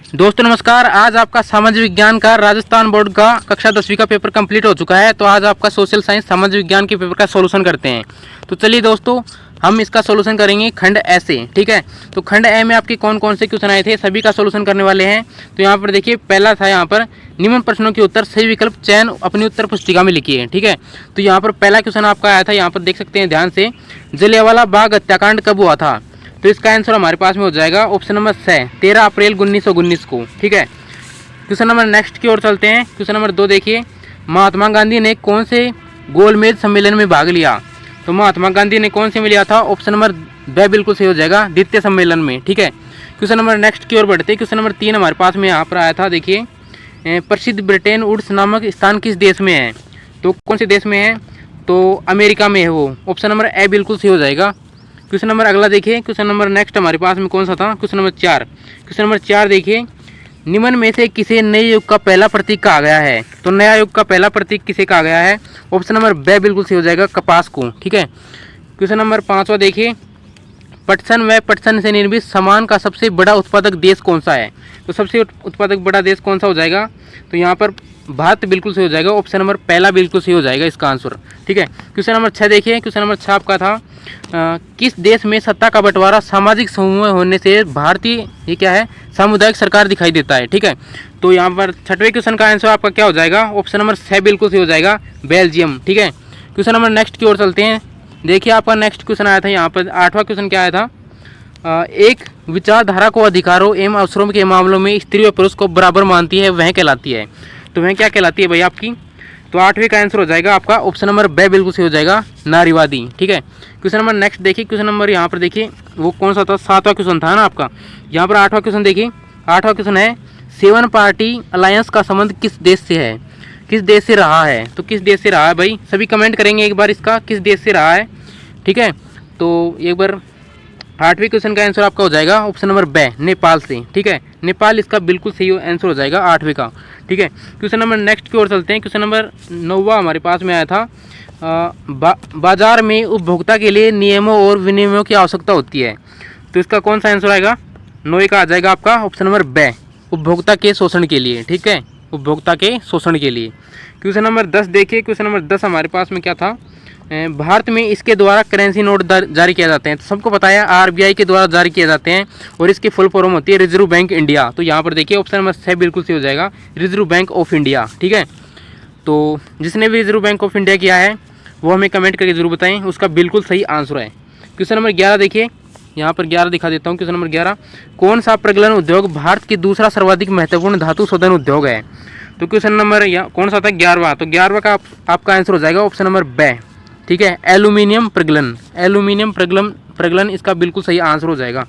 दोस्तों नमस्कार। आज आपका सामाजिक विज्ञान का राजस्थान बोर्ड का कक्षा 10वीं का पेपर कंप्लीट हो चुका है। तो आज आपका सोशल साइंस सामाजिक विज्ञान के पेपर का सॉल्यूशन करते हैं। तो चलिए दोस्तों, हम इसका सॉल्यूशन करेंगे खंड ए से। ठीक है, तो खंड ए में आपके कौन कौन से क्वेश्चन आए थे सभी का सॉल्यूशन करने वाले हैं। तो यहाँ पर देखिए, पहला था यहाँ पर निम्न प्रश्नों के उत्तर सही विकल्प चयन अपनी उत्तर पुस्तिका में लिखिए। ठीक है, तो यहाँ पर पहला क्वेश्चन आपका आया था, यहाँ पर देख सकते हैं ध्यान से, जलियांवाला बाग हत्याकांड कब हुआ था। तो इसका आंसर हमारे पास में हो जाएगा ऑप्शन नंबर 6, 13 अप्रैल 1919 को। ठीक है, क्वेश्चन नंबर नेक्स्ट की ओर चलते हैं। क्वेश्चन नंबर 2 देखिए, महात्मा गांधी ने कौन से गोलमेज सम्मेलन में भाग लिया। तो महात्मा गांधी ने कौन से में लिया था, ऑप्शन नंबर ब बिल्कुल सही हो जाएगा, द्वितीय सम्मेलन में। ठीक है, क्वेश्चन नंबर नेक्स्ट की ओर बढ़ते हैं। क्वेश्चन नंबर 3 हमारे पास में यहाँ पर आया था, देखिए, प्रसिद्ध ब्रिटेन वुड्स नामक स्थान किस देश में है। तो कौन से देश में है, तो अमेरिका में है वो, ऑप्शन नंबर ए बिल्कुल सही हो जाएगा। क्वेश्चन नंबर अगला देखिए, क्वेश्चन नंबर नेक्स्ट हमारे पास में कौन सा था, क्वेश्चन नंबर 4। क्वेश्चन नंबर 4 देखिए, निम्न में से किसे नए युग का पहला प्रतीक कहा गया है। तो नया युग का पहला प्रतीक किसे कहा गया है, ऑप्शन नंबर ब बिल्कुल सही हो जाएगा, कपास को। ठीक है, क्वेश्चन नंबर 5वां देखिए, पटसन व पटसन से निर्मित सामान का सबसे बड़ा उत्पादक देश कौन सा है। तो सबसे उत्पादक बड़ा देश कौन सा हो जाएगा, तो यहाँ पर भारत बिल्कुल सही हो जाएगा, ऑप्शन नंबर पहला बिल्कुल सही हो जाएगा इसका आंसर। ठीक है, क्वेश्चन नंबर 6 देखिए, क्वेश्चन नंबर 6 आपका था, किस देश में सत्ता का बंटवारा सामाजिक समूह होने से भारतीय ये क्या है, सामुदायिक सरकार दिखाई देता है। ठीक है, तो यहाँ पर 6वें क्वेश्चन का आंसर आपका क्या हो जाएगा, ऑप्शन नंबर 6 बिल्कुल सही हो जाएगा, बेल्जियम। ठीक है, क्वेश्चन नंबर नेक्स्ट की ओर चलते हैं। देखिए, आपका नेक्स्ट क्वेश्चन आया था, यहाँ पर 8वां क्वेश्चन क्या आया था, एक विचारधारा को अधिकारों एवं अवसरों के मामलों में स्त्री और पुरुष को बराबर मानती है, वह कहलाती है। तो वह क्या कहलाती है भाई आपकी, तो 8वें का आंसर हो जाएगा आपका ऑप्शन नंबर ब बिल्कुल सही हो जाएगा, नारीवादी। ठीक है, क्वेश्चन नंबर नेक्स्ट देखिए, क्वेश्चन नंबर यहाँ पर देखिए वो कौन सा था, 7वां क्वेश्चन था ना आपका। यहाँ पर 8वां क्वेश्चन देखिए, 8वां क्वेश्चन है, सेवन पार्टी अलायंस का संबंध किस देश से है, किस देश से रहा है। तो किस देश से रहा है भाई, सभी कमेंट करेंगे एक बार इसका, किस देश से रहा है। ठीक है, तो एक बार 8वें क्वेश्चन का आंसर आपका हो जाएगा ऑप्शन नंबर ब, नेपाल से। ठीक है, नेपाल इसका बिल्कुल सही आंसर हो जाएगा 8वें का। ठीक है, क्वेश्चन नंबर नेक्स्ट की ओर चलते हैं। क्वेश्चन नंबर 9वां हमारे पास में आया था, बाजार में उपभोक्ता के लिए नियमों और विनियमों की आवश्यकता होती है। तो इसका कौन सा आंसर आएगा, 9वें का आ जाएगा आपका ऑप्शन नंबर ब, उपभोक्ता के शोषण के लिए। ठीक है, उपभोक्ता के शोषण के लिए। क्वेश्चन नंबर 10 देखिए, क्वेश्चन नंबर 10 हमारे पास में क्या था, भारत में इसके द्वारा करेंसी नोट जारी किया जाते हैं। तो सबको पता है आरबीआई के द्वारा जारी किए जाते हैं और इसकी फुल फॉर्म होती है रिजर्व बैंक इंडिया। तो यहाँ पर देखिए ऑप्शन नंबर 6 बिल्कुल सही हो जाएगा, रिजर्व बैंक ऑफ इंडिया। ठीक है, तो जिसने भी रिजर्व बैंक ऑफ इंडिया किया है वो हमें कमेंट करके जरूर बताएं, उसका बिल्कुल सही आंसर है। क्वेश्चन नंबर 11 देखिए, यहाँ पर 11 दिखा देता हूँ। क्वेश्चन नंबर 11, कौन सा प्रगलन उद्योग भारत की दूसरा सर्वाधिक महत्वपूर्ण धातु शोधन उद्योग है। तो क्वेश्चन नंबर यहाँ कौन सा था, 11वां। तो 11वां का आपका आंसर हो जाएगा ऑप्शन नंबर ब। ठीक है, एल्यूमिनियम प्रगलन, एल्यूमिनियम प्रगलन इसका बिल्कुल सही आंसर हो जाएगा।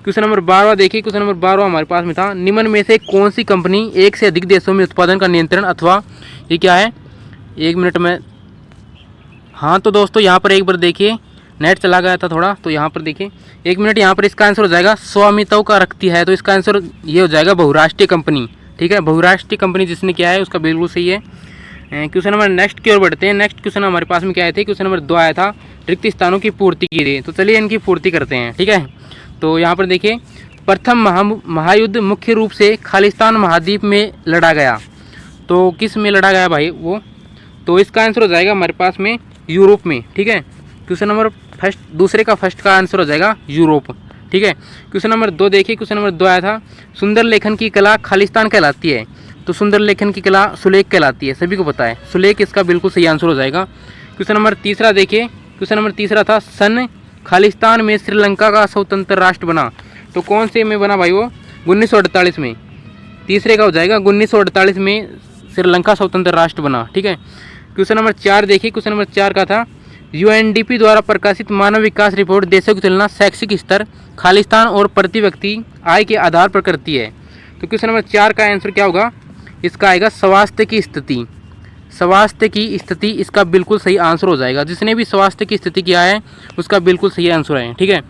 क्वेश्चन नंबर 12 देखिए, क्वेश्चन नंबर 12 हमारे पास में था, निम्न में से कौन सी कंपनी एक से अधिक देशों में उत्पादन का नियंत्रण अथवा ये क्या है, 1 मिनट में, हाँ तो दोस्तों यहाँ पर एक बार देखिए, नेट चला गया था थोड़ा, तो यहाँ पर देखिए 1 मिनट, यहाँ पर इसका आंसर हो जाएगा स्वामित्व का रखती है। तो इसका आंसर ये हो जाएगा बहुराष्ट्रीय कंपनी। ठीक है, बहुराष्ट्रीय कंपनी जिसने किया है उसका बिल्कुल सही है। क्वेश्चन नंबर नेक्स्ट की ओर बढ़ते हैं। नेक्स्ट क्वेश्चन हमारे पास में क्या आए थे, क्वेश्चन नंबर 2 आया था, रिक्त स्थानों की पूर्ति की थी। तो चलिए इनकी पूर्ति करते हैं। ठीक है, तो यहाँ पर देखिए, प्रथम महायुद्ध मुख्य रूप से खालिस्तान महाद्वीप में लड़ा गया। तो किस में लड़ा गया भाई वो, तो इसका आंसर हो जाएगा हमारे पास में यूरोप में। ठीक है, क्वेश्चन नंबर दूसरे का फर्स्ट का आंसर हो जाएगा यूरोप। ठीक है, क्वेश्चन नंबर 2 देखिए, क्वेश्चन नंबर 2 आया था, सुंदर लेखन की कला खालिस्तान कहलाती है। तो सुंदर लेखन की कला सुलेख कहलाती है, सभी को पता है, सुलेख इसका बिल्कुल सही आंसर हो जाएगा। क्वेश्चन नंबर 3 देखिए, क्वेश्चन नंबर 3 था, सन खालिस्तान में श्रीलंका का स्वतंत्र राष्ट्र बना। तो कौन से में बना भाई वो, 1948 में, तीसरे का हो जाएगा 1948 में श्रीलंका स्वतंत्र राष्ट्र बना। ठीक है, क्वेश्चन नंबर 4 देखिए, क्वेश्चन नंबर 4 का था, यूएनडीपी द्वारा प्रकाशित मानव विकास रिपोर्ट देशों की तुलना शैक्षिक स्तर खालिस्तान और प्रति व्यक्ति आय के आधार पर करती है। तो क्वेश्चन नंबर 4 का आंसर क्या होगा, इसका आएगा स्वास्थ्य की स्थिति, स्वास्थ्य की स्थिति इसका बिल्कुल सही आंसर हो जाएगा। जिसने भी स्वास्थ्य की स्थिति किया है उसका बिल्कुल सही आंसर है। ठीक है,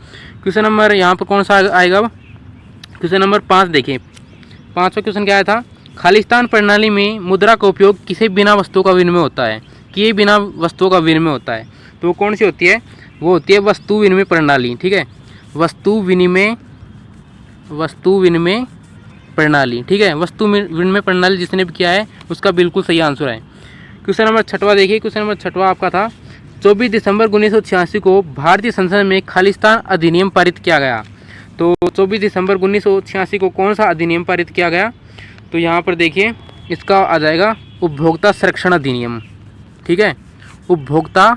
क्वेश्चन नंबर यहाँ पर कौन सा आएगा, क्वेश्चन नंबर 5 देखिए, 5वां क्वेश्चन क्या आया था, खालिस्तान प्रणाली में मुद्रा का उपयोग किसे बिना वस्तुओं का विनिमय होता है, किए बिना वस्तुओं का विनिमय होता है। तो वो कौन सी होती है, वो होती है वस्तु विनिमय प्रणाली। ठीक है, वस्तु विनिमय प्रणाली, ठीक है, वस्तु विनिमय प्रणाली जिसने भी किया है उसका बिल्कुल सही आंसर है। क्वेश्चन नंबर 6वां देखिए, क्वेश्चन नंबर 6वां आपका था 24 दिसंबर 1986 को भारतीय संसद में खालिस्तान अधिनियम पारित किया गया। तो 24 दिसंबर 1986 को कौन सा अधिनियम पारित किया गया? तो यहाँ पर देखिए इसका आ जाएगा उपभोक्ता संरक्षण अधिनियम, ठीक है, उपभोक्ता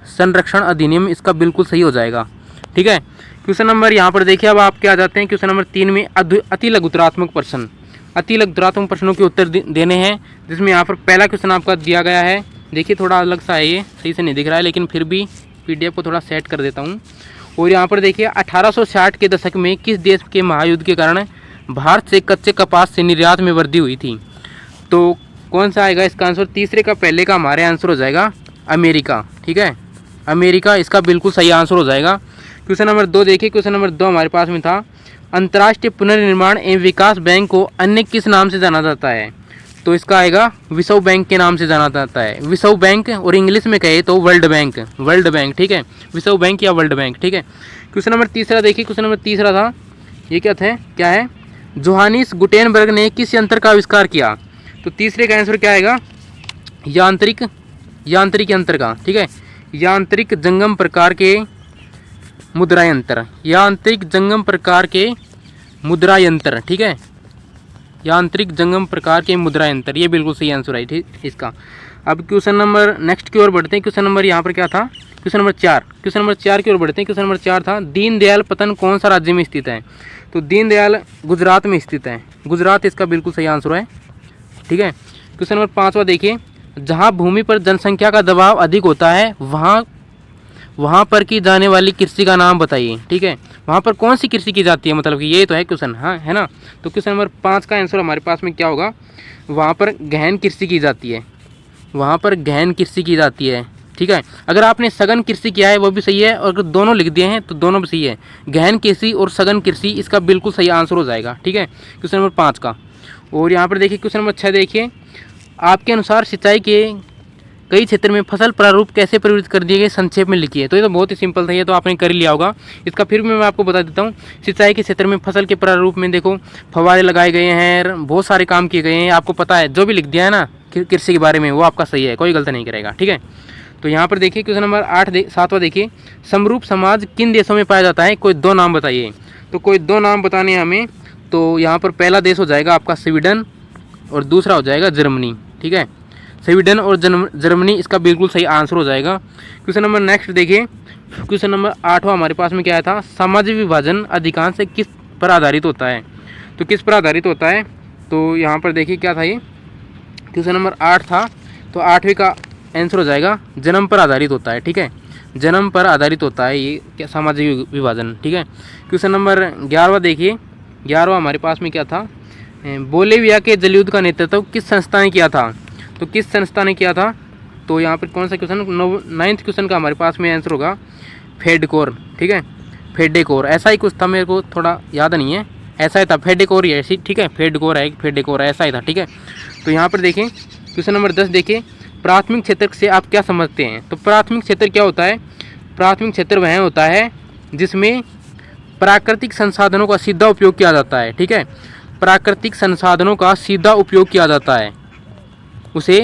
संरक्षण अधिनियम इसका बिल्कुल सही हो जाएगा, ठीक है। क्वेश्चन नंबर यहाँ पर देखिए, अब आप क्या आ जाते हैं क्वेश्चन नंबर 3 में अति लघुतरात्मक प्रश्न, अति लघुतरात्मक प्रश्नों के उत्तर देने हैं, जिसमें यहाँ पर पहला क्वेश्चन आपका दिया गया है। देखिए थोड़ा अलग सा है, ये सही से नहीं दिख रहा है, लेकिन फिर भी PDF को थोड़ा सेट कर देता हूँ। और यहाँ पर देखिए 1860 के दशक में किस देश के महायुद्ध के कारण भारत से कच्चे कपास से निर्यात में वृद्धि हुई थी? तो कौन सा आएगा इसका आंसर? तीसरे का पहले का हमारे आंसर हो जाएगा अमेरिका, ठीक है, अमेरिका इसका बिल्कुल सही आंसर हो जाएगा। क्वेश्चन नंबर 2 देखिए, क्वेश्चन नंबर 2 हमारे पास में था अंतर्राष्ट्रीय पुनर्निर्माण एवं विकास बैंक को अन्य किस नाम से जाना जाता है? तो इसका आएगा विश्व बैंक के नाम से जाना जाता है, विश्व बैंक, और इंग्लिश में कहे तो वर्ल्ड बैंक, वर्ल्ड बैंक, ठीक है, विश्व बैंक या वर्ल्ड बैंक, ठीक है। क्वेश्चन नंबर 3 देखिए, क्वेश्चन नंबर 3 था, ये क्या है? जोहानिस गुटेनबर्ग ने किस यंत्र का आविष्कार किया? तो तीसरे का आंसर क्या आएगा? यांत्रिक यंत्र का, ठीक है, यांत्रिक जंगम प्रकार के मुद्रा यंत्र, यांत्रिक जंगम प्रकार के मुद्रा यंत्र, ठीक है, यांत्रिक जंगम प्रकार के मुद्रा यंत्र, ये बिल्कुल सही आंसर है, ठीक इसका। अब क्वेश्चन नंबर नेक्स्ट की ओर बढ़ते हैं। क्वेश्चन नंबर यहाँ पर क्या था? क्वेश्चन नंबर 4, क्वेश्चन नंबर 4 की ओर बढ़ते हैं। क्वेश्चन नंबर 4 था दीनदयाल पतन कौन सा राज्य में स्थित है? तो दीनदयाल गुजरात में स्थित है, गुजरात इसका बिल्कुल सही आंसर है, ठीक है। क्वेश्चन नंबर 5वां देखिए, जहाँ भूमि पर जनसंख्या का दबाव अधिक होता है वहाँ पर की जाने वाली कृषि का नाम बताइए, ठीक है, वहाँ पर कौन सी कृषि की जाती है, मतलब कि ये तो है क्वेश्चन, हाँ है ना। तो क्वेश्चन नंबर 5 का आंसर हमारे पास में क्या होगा? वहाँ पर गहन कृषि की जाती है, वहाँ पर गहन कृषि की जाती है, ठीक है। अगर आपने सघन कृषि किया है वो भी सही है, और अगर दोनों लिख दिए हैं तो दोनों भी सही है, गहन कृषि और सघन कृषि इसका बिल्कुल सही आंसर हो जाएगा, ठीक है, क्वेश्चन नंबर 5 का। और यहाँ पर देखिए क्वेश्चन नंबर 6 देखिए, आपके अनुसार सिंचाई के कई क्षेत्र में फसल प्रारूप कैसे परिवर्तित कर दिए गए, संक्षेप में लिखिए। तो ये तो बहुत ही सिंपल था, ये तो आपने कर ही लिया होगा। इसका फिर भी मैं आपको बता देता हूँ। सिंचाई के क्षेत्र में फसल के प्रारूप में देखो फव्वारे लगाए गए हैं, बहुत सारे काम किए गए हैं, आपको पता है, जो भी लिख दिया है ना कृषि के बारे में वो आपका सही है, कोई गलत नहीं करेगा, ठीक है। तो यहाँ पर देखिए क्वेश्चन नंबर 7वां देखिए, समरूप समाज किन देशों में पाया जाता है? कोई 2 नाम बताइए। तो कोई 2 नाम बताने हैं हमें, तो यहाँ पर पहला देश हो जाएगा आपका स्वीडन और दूसरा हो जाएगा जर्मनी, ठीक है, स्वीडन और जर्मनी इसका बिल्कुल सही आंसर हो जाएगा। क्वेश्चन नंबर नेक्स्ट देखिए, क्वेश्चन नंबर 8वां हमारे पास में क्या था? सामाजिक विभाजन अधिकांश से किस पर आधारित होता है? तो किस पर आधारित होता है? तो यहाँ पर देखिए क्या था, ये क्वेश्चन नंबर 8 था, तो 8वें का आंसर हो जाएगा जन्म पर आधारित होता है, ठीक है, जन्म पर आधारित होता है ये क्या सामाजिक विभाजन, ठीक है। क्वेश्चन नंबर 11वां देखिए, 11वां हमारे पास में क्या था? बोलिविया के जलयुद्ध का नेतृत्व किस संस्था ने किया था? तो किस संस्था ने किया था? तो यहाँ पर कौन सा क्वेश्चन? 9th क्वेश्चन का हमारे पास में आंसर होगा फेडकोर, ठीक है, फेडेकोर, ऐसा ही कुछ था, मेरे को थोड़ा याद नहीं है, ऐसा ही था, फेडेकोर ही ऐसी, ठीक है, फेडकोर है, फेडेकोर ऐसा ही था, ठीक है। तो यहाँ पर देखिए क्वेश्चन नंबर 10 देखिए, प्राथमिक क्षेत्र से आप क्या समझते हैं? तो प्राथमिक क्षेत्र क्या होता है? प्राथमिक क्षेत्र वह होता है जिसमें प्राकृतिक संसाधनों का सीधा उपयोग किया जाता है, ठीक है, प्राकृतिक संसाधनों का सीधा उपयोग किया जाता है, उसे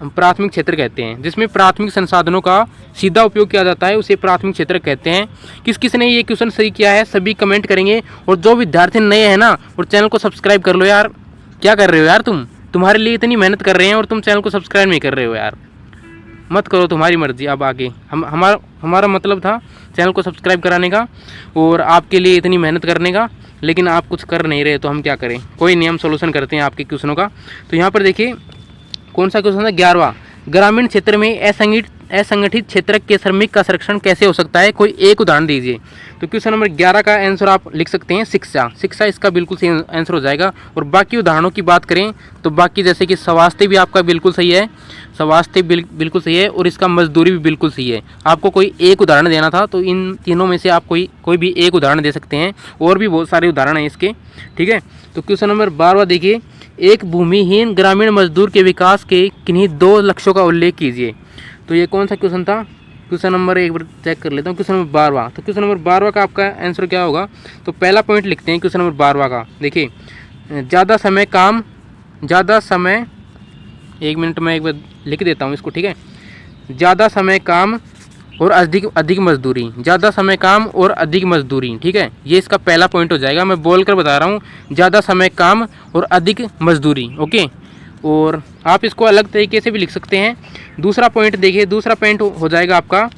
हम प्राथमिक क्षेत्र कहते हैं। जिसमें प्राथमिक संसाधनों का सीधा उपयोग किया जाता है उसे प्राथमिक क्षेत्र कहते हैं। किस किस ने ये क्वेश्चन सही किया है सभी कमेंट करेंगे, और जो विद्यार्थी नए हैं ना, और चैनल को सब्सक्राइब कर लो यार, क्या कर रहे हो यार तुम्हारे लिए इतनी मेहनत कर रहे हैं और तुम चैनल को सब्सक्राइब नहीं कर रहे हो यार, मत करो, तुम्हारी मर्जी। अब आगे हमारा मतलब था चैनल को सब्सक्राइब कराने का और आपके लिए इतनी मेहनत करने का, लेकिन आप कुछ कर नहीं रहे, तो हम क्या करें? कोई नहीं, हम सोल्यूशन करते हैं आपके क्वेश्चनों का। तो यहाँ पर देखिए कौन सा क्वेश्चन था? 11वां, ग्रामीण क्षेत्र में असंगठित क्षेत्र के श्रमिक का संरक्षण कैसे हो सकता है? कोई एक उदाहरण दीजिए। तो क्वेश्चन नंबर 11 का आंसर आप लिख सकते हैं शिक्षा इसका बिल्कुल सही आंसर हो जाएगा। और बाकी उदाहरणों की बात करें तो बाकी जैसे कि स्वास्थ्य भी आपका बिल्कुल सही है, स्वास्थ्य बिल्कुल सही है, और इसका मजदूरी भी बिल्कुल सही है। आपको कोई एक उदाहरण देना था तो इन तीनों में से आप कोई भी एक उदाहरण दे सकते हैं, और भी बहुत सारे उदाहरण हैं इसके, ठीक है। तो क्वेश्चन नंबर 12 देखिए, एक भूमिहीन ग्रामीण मजदूर के विकास के किन्हीं 2 लक्ष्यों का उल्लेख कीजिए। तो ये कौन सा क्वेश्चन था? क्वेश्चन नंबर एक बार चेक कर लेता हूँ, क्वेश्चन नंबर 12। तो क्वेश्चन नंबर 12 का आपका आंसर क्या होगा? तो पहला पॉइंट लिखते हैं क्वेश्चन नंबर 12 का। देखिए, ज़्यादा समय, एक मिनट में एक बार लिख देता हूँ इसको, ठीक है। ज़्यादा समय काम और अधिक मजदूरी, ज़्यादा समय काम और अधिक मजदूरी, ठीक है। ये इसका पहला पॉइंट हो जाएगा, मैं बोल कर बता रहा हूँ, ज़्यादा समय काम और अधिक मजदूरी, ओके। और आप इसको अलग तरीके से भी लिख सकते हैं। दूसरा पॉइंट देखिए, दूसरा पॉइंट हो जाएगा आपका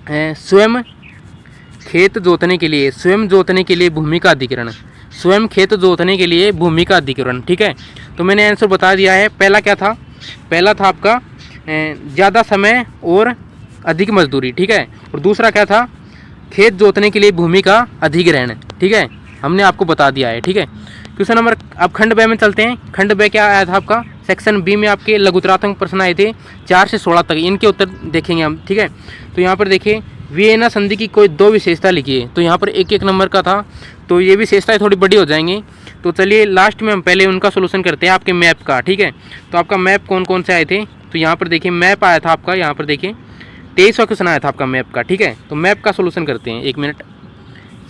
स्वयं खेत जोतने के लिए, स्वयं जोतने के लिए भूमि का अधिग्रहण, स्वयं खेत जोतने के लिए भूमि का अधिग्रहण, ठीक है। तो मैंने आंसर बता दिया है। पहला क्या था? पहला था आपका ज़्यादा समय और अधिक मजदूरी, ठीक है। और दूसरा क्या था? खेत जोतने के लिए भूमि का अधिग्रहण, ठीक है। हमने आपको बता दिया है, ठीक है। क्वेश्चन नंबर, अब खंड ब में चलते हैं। खंड ब क्या आया था आपका? सेक्शन बी में आपके लघुतरात्मक प्रश्न आए थे 4 से 16 तक, इनके उत्तर देखेंगे हम, ठीक है। तो यहाँ पर देखिए, वियना संधि की कोई 2 विशेषता लिखिए। तो यहाँ पर 1-1 नंबर का था, तो ये विशेषताएं थोड़ी बड़ी हो जाएंगी। तो चलिए लास्ट में हम पहले उनका सोल्यूशन करते हैं, आपके मैप का, ठीक है। तो आपका मैप कौन कौन से आए थे? तो यहाँ पर देखिए मैप आया था आपका, यहाँ पर देखिए 23वां क्वेश्चन आया था आपका मैप का, ठीक है। तो मैप का सोल्यूशन करते हैं, 1 मिनट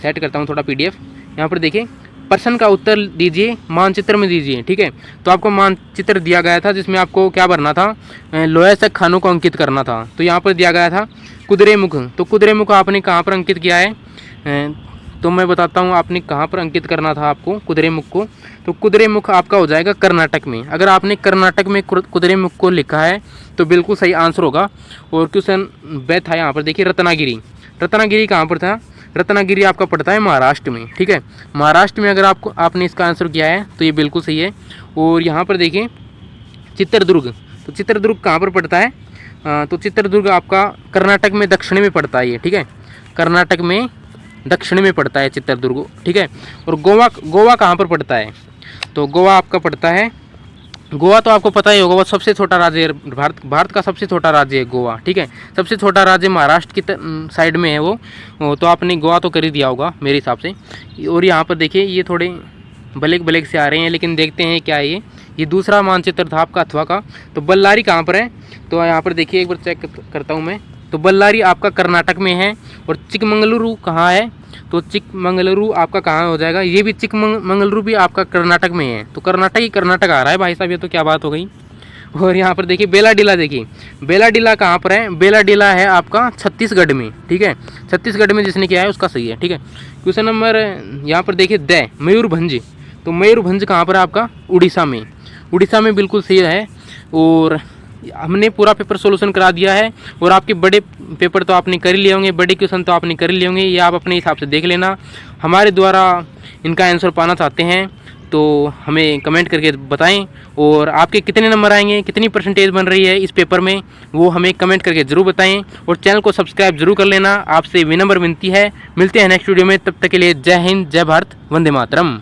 सेट करता हूँ थोड़ा PDF। यहाँ पर देखिए, प्रश्न का उत्तर दीजिए, मानचित्र में दीजिए, ठीक है। तो आपको मानचित्र दिया गया था जिसमें आपको क्या भरना था? लोहे से खानों को अंकित करना था। तो यहाँ पर दिया गया था कुदिरेमुख। तो कुदिरेमुख आपने कहाँ पर अंकित किया है? तो मैं बताता हूँ आपने कहाँ पर अंकित करना था आपको कुदिरेमुख को। तो कुदिरेमुख आपका हो जाएगा कर्नाटक में। अगर आपने कर्नाटक में कुदिरेमुख को लिखा है तो बिल्कुल सही आंसर होगा। और क्वेश्चन ब था यहाँ पर देखिए रत्नागिरी। रत्नागिरी कहाँ पर था? रत्नागिरी आपका पड़ता है महाराष्ट्र में, ठीक है। महाराष्ट्र में अगर आपने इसका आंसर किया है तो ये बिल्कुल सही है। और यहाँ पर देखिए चित्रदुर्ग। तो चित्रदुर्ग कहाँ पर पड़ता है? तो चित्रदुर्ग आपका कर्नाटक में दक्षिण में पड़ता है ये, ठीक है। कर्नाटक में दक्षिण में पड़ता है चित्रदुर्ग, ठीक है। और गोवा कहाँ पर पड़ता है? तो गोवा आपका पड़ता है, गोवा तो आपको पता ही होगा, वो सबसे छोटा राज्य है, भारत का सबसे छोटा राज्य है गोवा, ठीक है। सबसे छोटा राज्य महाराष्ट्र की साइड में है वो, तो आपने गोवा तो कर ही दिया होगा मेरे हिसाब से। और यहाँ पर देखिए ये थोड़े ब्लैक से आ रहे हैं, लेकिन देखते हैं क्या है ये दूसरा मानचित्र था आपका अथवा का। तो बल्लारी कहाँ पर है? तो यहाँ पर देखिए एक बार चेक करता हूँ मैं। तो बल्लारी आपका कर्नाटक में है। और चिकमंगलुरु कहाँ है? तो चिकमंगलुरु आपका कहाँ हो जाएगा? ये भी चिकमंगलुरु भी आपका कर्नाटक में है। तो कर्नाटक आ रहा है भाई साहब, ये तो क्या बात हो गई। और यहाँ पर देखिए बेलाडीला, देखिए बेलाडीला कहाँ पर है? बेलाडीला है आपका छत्तीसगढ़ में, ठीक है। छत्तीसगढ़ में जिसने किया है उसका सही है, ठीक है। क्वेश्चन नंबर यहाँ पर देखिए मयूरभंज। तो मयूरभंज कहाँ पर है आपका? उड़ीसा में। उड़ीसा में बिल्कुल सही है। और हमने पूरा पेपर सोल्यूशन करा दिया है। और आपके बड़े पेपर तो आपने कर ही लिए होंगे, बड़े क्वेश्चन तो आपने कर ही लिए होंगे, ये आप अपने हिसाब से देख लेना। हमारे द्वारा इनका आंसर पाना चाहते हैं तो हमें कमेंट करके बताएं। और आपके कितने नंबर आएंगे, कितनी परसेंटेज बन रही है इस पेपर में, वो हमें कमेंट करके ज़रूर बताएं। और चैनल को सब्सक्राइब जरूर कर लेना, आपसे विनम्र विनती है। मिलते हैं नेक्स्ट वीडियो में, तब तक के लिए जय हिंद, जय भारत, वंदे मातरम।